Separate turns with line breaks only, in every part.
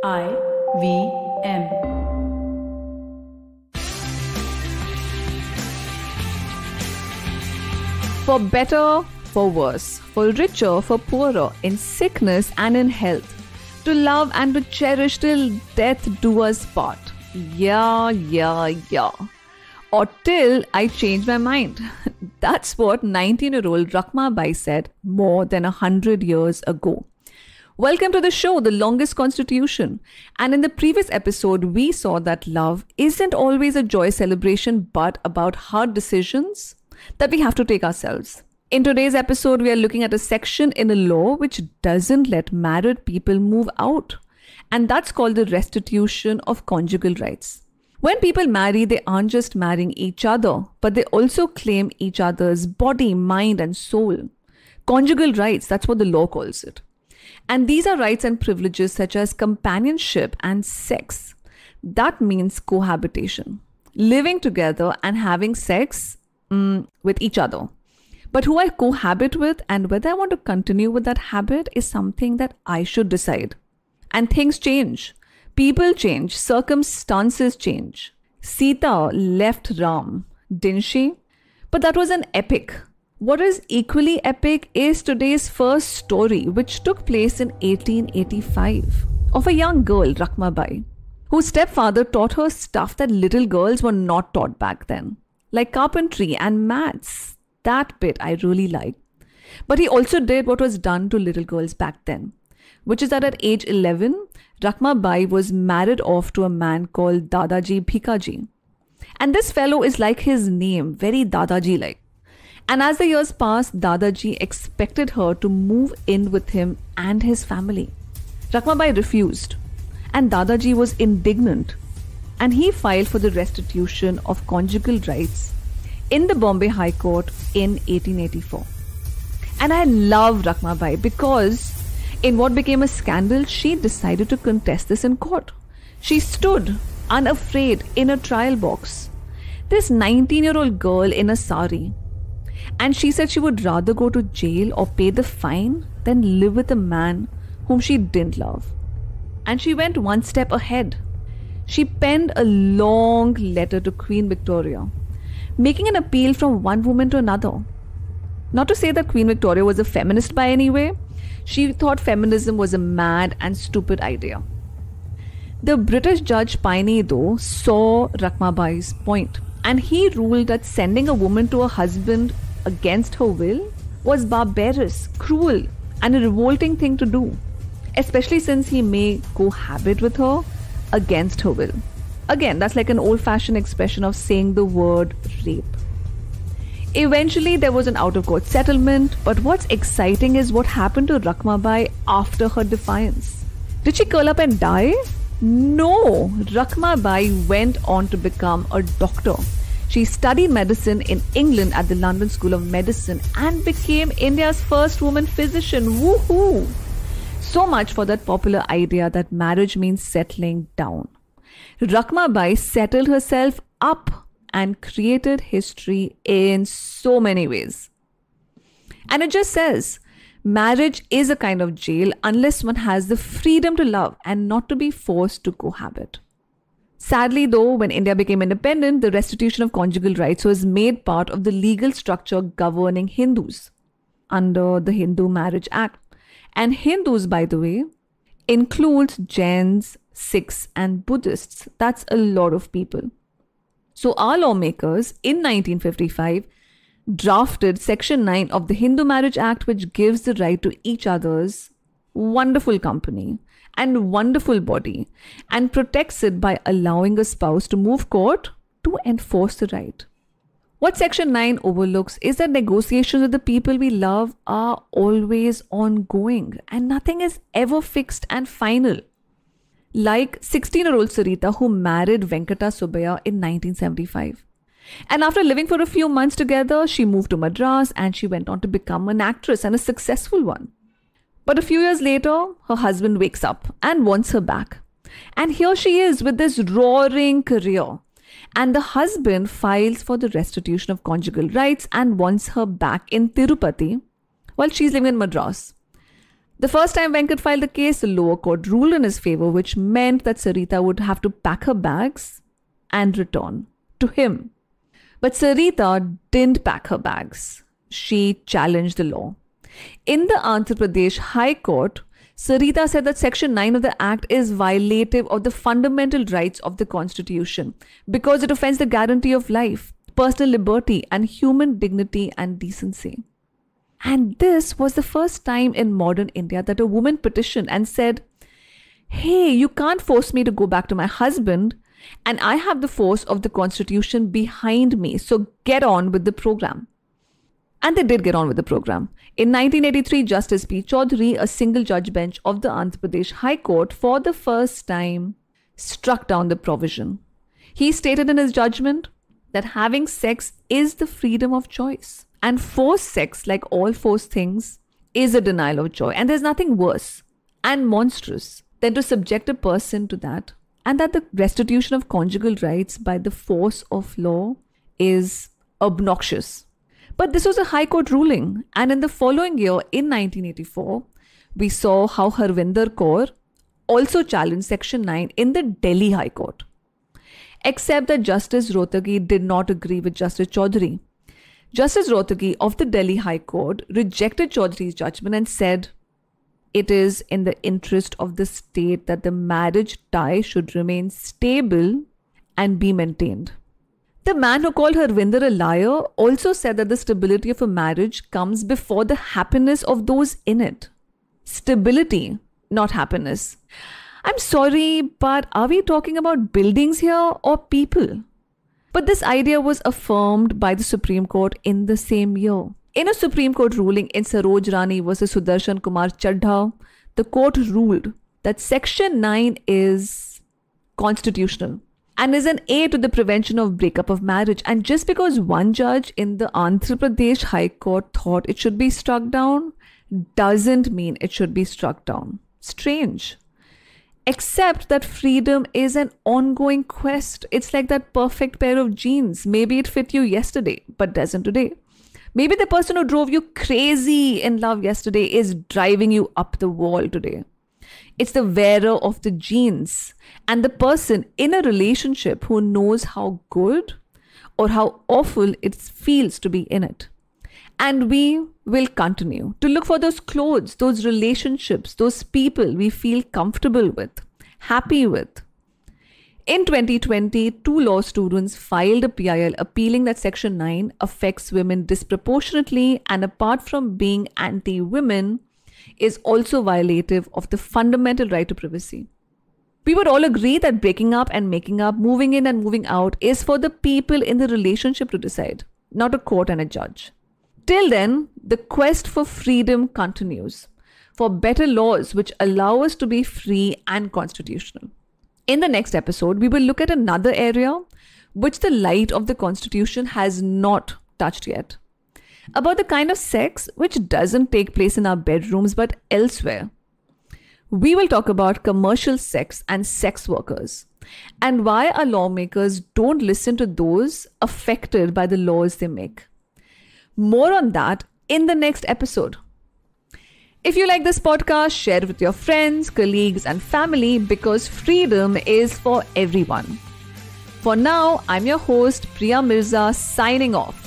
IVM.
For better, for worse, for richer, for poorer, in sickness and in health, to love and to cherish till death do us part. Yeah. Or till I change my mind. That's what 19-year-old Rakhma Bai said more than 100 years ago. Welcome to the show, The Longest Constitution. And in the previous episode, we saw that love isn't always a joy celebration, but about hard decisions that we have to take ourselves. In today's episode, we are looking at a section in a law which doesn't let married people move out. And that's called the restitution of conjugal rights. When people marry, they aren't just marrying each other, but they also claim each other's body, mind, and soul. Conjugal rights, that's what the law calls it. And these are rights and privileges such as companionship and sex. That means cohabitation, living together and having sex with each other. But who I cohabit with and whether I want to continue with that habit is something that I should decide. And things change. People change. Circumstances change. Sita left Ram, didn't she? But that was an epic. What is equally epic is today's first story, which took place in 1885, of a young girl, Rakhma Bai, whose stepfather taught her stuff that little girls were not taught back then, like carpentry and maths. That bit I really liked. But he also did what was done to little girls back then, which is that at age 11, Rakhma Bai was married off to a man called Dadaji Bhikaji. And this fellow is like his name, very Dadaji-like. And as the years passed, Dadaji expected her to move in with him and his family. Rakhma Bai refused, and Dadaji was indignant, and he filed for the restitution of conjugal rights in the Bombay High Court in 1884. And I love Rakhma Bai because in what became a scandal, she decided to contest this in court. She stood unafraid in a trial box. This 19-year-old girl in a sari. And she said she would rather go to jail or pay the fine than live with a man whom she didn't love. And she went one step ahead. She penned a long letter to Queen Victoria, making an appeal from one woman to another. Not to say that Queen Victoria was a feminist by any way. She thought feminism was a mad and stupid idea. The British judge Piney, though, saw Rakhma Bai's point, and he ruled that sending a woman to her husband against her will was barbarous, cruel, and a revolting thing to do, especially since he may cohabit with her against her will. Again, that's like an old-fashioned expression of saying the word rape. Eventually, there was an out-of-court settlement, but what's exciting is what happened to Rakhma Bai after her defiance. Did she curl up and die? No! Rakhma Bai went on to become a doctor. She studied medicine in England at the London School of Medicine and became India's first woman physician. Woohoo! So much for that popular idea that marriage means settling down. Rakhma Bai settled herself up and created history in so many ways. And it just says, marriage is a kind of jail unless one has the freedom to love and not to be forced to cohabit. Sadly, though, when India became independent, the restitution of conjugal rights was made part of the legal structure governing Hindus under the Hindu Marriage Act. And Hindus, by the way, includes Jains, Sikhs, and Buddhists. That's a lot of people. So our lawmakers in 1955 drafted Section 9 of the Hindu Marriage Act, which gives the right to each other's wonderful company and wonderful body, and protects it by allowing a spouse to move court to enforce the right. What Section 9 overlooks is that negotiations with the people we love are always ongoing and nothing is ever fixed and final. Like 16-year-old Sarita, who married Venkata Subbaiah in 1975. And after living for a few months together, she moved to Madras and she went on to become an actress and a successful one. But a few years later, her husband wakes up and wants her back. And here she is with this roaring career. And the husband files for the restitution of conjugal rights and wants her back in Tirupati while she's living in Madras. The first time Venkat filed the case, the lower court ruled in his favor, which meant that Sarita would have to pack her bags and return to him. But Sarita didn't pack her bags. She challenged the law. In the Andhra Pradesh High Court, Sarita said that Section 9 of the Act is violative of the fundamental rights of the Constitution because it offends the guarantee of life, personal liberty, and human dignity and decency. And this was the first time in modern India that a woman petitioned and said, hey, you can't force me to go back to my husband, and I have the force of the Constitution behind me, so get on with the program. And they did get on with the program. In 1983, Justice P. Chaudhary, a single judge bench of the Andhra Pradesh High Court, for the first time struck down the provision. He stated in his judgment that having sex is the freedom of choice. And forced sex, like all forced things, is a denial of joy. And there's nothing worse and monstrous than to subject a person to that. And that the restitution of conjugal rights by the force of law is obnoxious. But this was a High Court ruling, and in the following year, in 1984, we saw how Harvinder Kaur also challenged Section 9 in the Delhi High Court. Except that Justice Rohtagi did not agree with Justice Chaudhary. Justice Rohtagi of the Delhi High Court rejected Chaudhary's judgment and said, it is in the interest of the state that the marriage tie should remain stable and be maintained. The man who called Harvinder a liar also said that the stability of a marriage comes before the happiness of those in it. Stability, not happiness. I'm sorry, but are we talking about buildings here or people? But this idea was affirmed by the Supreme Court in the same year. In a Supreme Court ruling in Saroj Rani versus Sudarshan Kumar Chadha, the court ruled that Section 9 is constitutional and is an aid to the prevention of breakup of marriage. And just because one judge in the Andhra Pradesh High Court thought it should be struck down, doesn't mean it should be struck down. Strange. Except that freedom is an ongoing quest. It's like that perfect pair of jeans. Maybe it fit you yesterday, but doesn't today. Maybe the person who drove you crazy in love yesterday is driving you up the wall today. It's the wearer of the jeans and the person in a relationship who knows how good or how awful it feels to be in it. And we will continue to look for those clothes, those relationships, those people we feel comfortable with, happy with. In 2020, 2 law students filed a PIL appealing that Section 9 affects women disproportionately and apart from being anti-women, is also violative of the fundamental right to privacy. We would all agree that breaking up and making up, moving in and moving out is for the people in the relationship to decide, not a court and a judge. Till then, the quest for freedom continues, for better laws which allow us to be free and constitutional. In the next episode, we will look at another area which the light of the Constitution has not touched yet. About the kind of sex which doesn't take place in our bedrooms but elsewhere. We will talk about commercial sex and sex workers and why our lawmakers don't listen to those affected by the laws they make. More on that in the next episode. If you like this podcast, share it with your friends, colleagues, and family because freedom is for everyone. For now, I'm your host, Priya Mirza, signing off.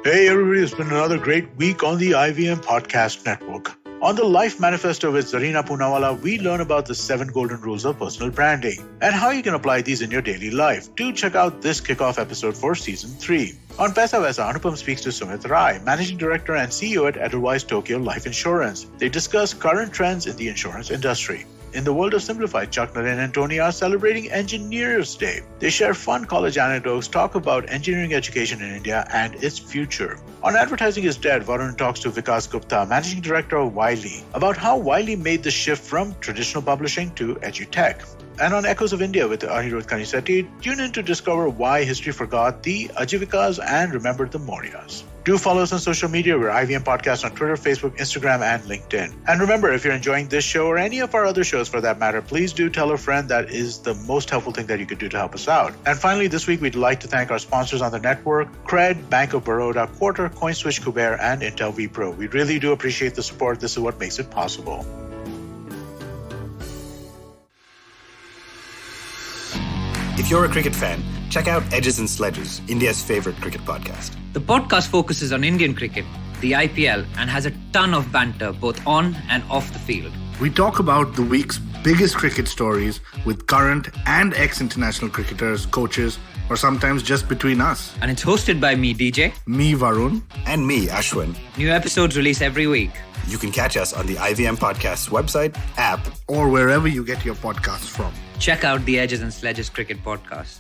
Hey everybody, it's been another great week on the IVM Podcast Network. On the Life Manifesto with Zarina Poonawalla, we learn about the 7 golden rules of personal branding and how you can apply these in your daily life. Do check out this kickoff episode for Season 3. On Paisa Vaisa, Anupam speaks to Sumit Rai, Managing Director and CEO at Edelweiss Tokyo Life Insurance. They discuss current trends in the insurance industry. In the world of Simplified, Chuck, Naren, and Tony are celebrating Engineers Day. They share fun college anecdotes, talk about engineering education in India and its future. On Advertising is Dead, Varun talks to Vikas Gupta, Managing Director of Wiley, about how Wiley made the shift from traditional publishing to edutech. And on Echoes of India with Anirudh Kanisetti, tune in to discover why history forgot the Ajivikas and remembered the Mauryas. Do follow us on social media. We're IVM Podcast on Twitter, Facebook, Instagram, and LinkedIn. And remember, if you're enjoying this show or any of our other shows for that matter, please do tell a friend. That is the most helpful thing that you could do to help us out. And finally, this week, we'd like to thank our sponsors on the network, Cred, Bank of Baroda, Quarter, CoinSwitch, Kuber, and Intel vPro. We really do appreciate the support. This is what makes it possible.
If you're a cricket fan, check out Edges and Sledges, India's favorite cricket podcast.
The podcast focuses on Indian cricket, the IPL, and has a ton of banter both on and off the field.
We talk about the week's biggest cricket stories with current and ex-international cricketers, coaches, or sometimes just between us.
And it's hosted by me, DJ.
Me, Varun.
And me, Ashwin.
New episodes release every week.
You can catch us on the IVM Podcast's website, app,
or wherever you get your podcasts from.
Check out the Edges and Sledges Cricket Podcast.